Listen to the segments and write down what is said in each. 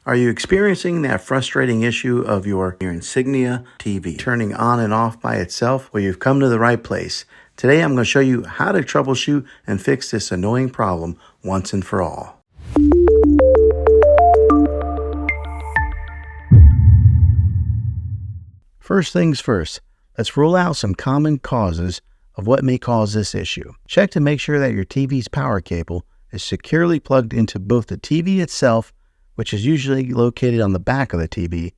Are you experiencing that frustrating issue of your Insignia TV turning on and off by itself? Well, you've come to the right place. Today I'm going to show you how to troubleshoot and fix this annoying problem once and for all. First things first, let's rule out some common causes of what may cause this issue. Check to make sure that your TV's power cable is securely plugged into both the TV itself, which is usually located on the back of the TV,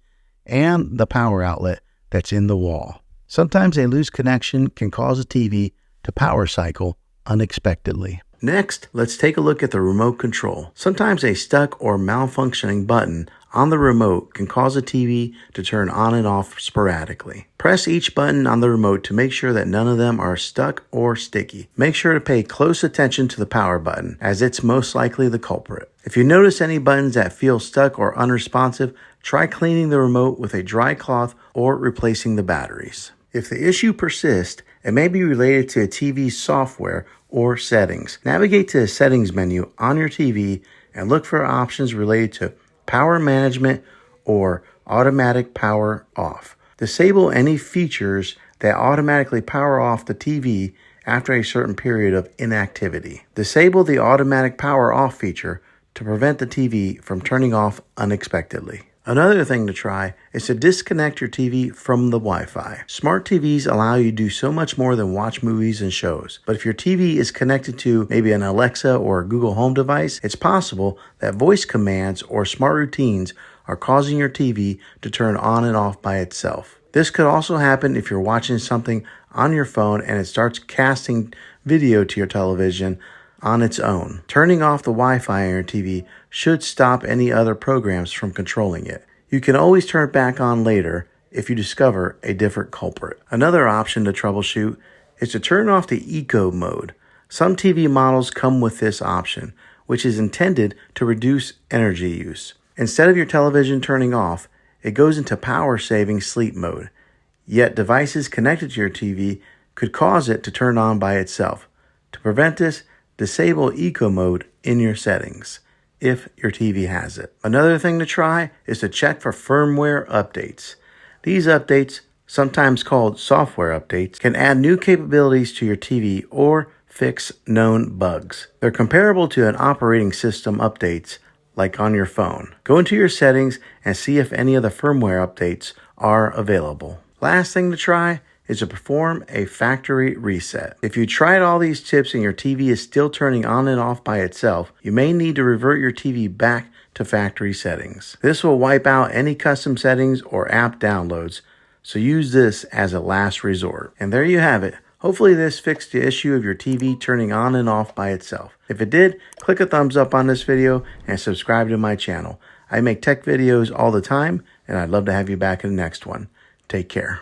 and the power outlet that's in the wall. Sometimes a loose connection can cause a TV to power cycle unexpectedly. Next, let's take a look at the remote control. Sometimes a stuck or malfunctioning button on the remote can cause a TV to turn on and off sporadically. Press each button on the remote to make sure that none of them are stuck or sticky. Make sure to pay close attention to the power button, as it's most likely the culprit. If you notice any buttons that feel stuck or unresponsive, try cleaning the remote with a dry cloth or replacing the batteries. If the issue persists, it may be related to a TV's software or settings. Navigate to the settings menu on your TV and look for options related to power management or automatic power off. Disable any features that automatically power off the TV after a certain period of inactivity. Disable the automatic power off feature to prevent the TV from turning off unexpectedly. Another thing to try is to disconnect your TV from the Wi-Fi. Smart TVs allow you to do so much more than watch movies and shows. But if your TV is connected to maybe an Alexa or a Google Home device, it's possible that voice commands or smart routines are causing your TV to turn on and off by itself. This could also happen if you're watching something on your phone and it starts casting video to your television on its own. Turning off the Wi-Fi on your TV should stop any other programs from controlling it. You can always turn it back on later if you discover a different culprit. Another option to troubleshoot is to turn off the eco mode. Some TV models come with this option, which is intended to reduce energy use. Instead of your television turning off, it goes into power-saving sleep mode. Yet devices connected to your TV could cause it to turn on by itself. To prevent this, disable eco mode in your settings if your TV has it. Another thing to try is to check for firmware updates. These updates, sometimes called software updates, can add new capabilities to your TV or fix known bugs. They're comparable to an operating system updates like on your phone. Go into your settings and see if any of the firmware updates are available. Last thing to try is to perform a factory reset. If you tried all these tips and your TV is still turning on and off by itself, you may need to revert your TV back to factory settings. This will wipe out any custom settings or app downloads, so use this as a last resort. And there you have it. Hopefully this fixed the issue of your TV turning on and off by itself. If it did, click a thumbs up on this video and subscribe to my channel. I make tech videos all the time, and I'd love to have you back in the next one. Take care.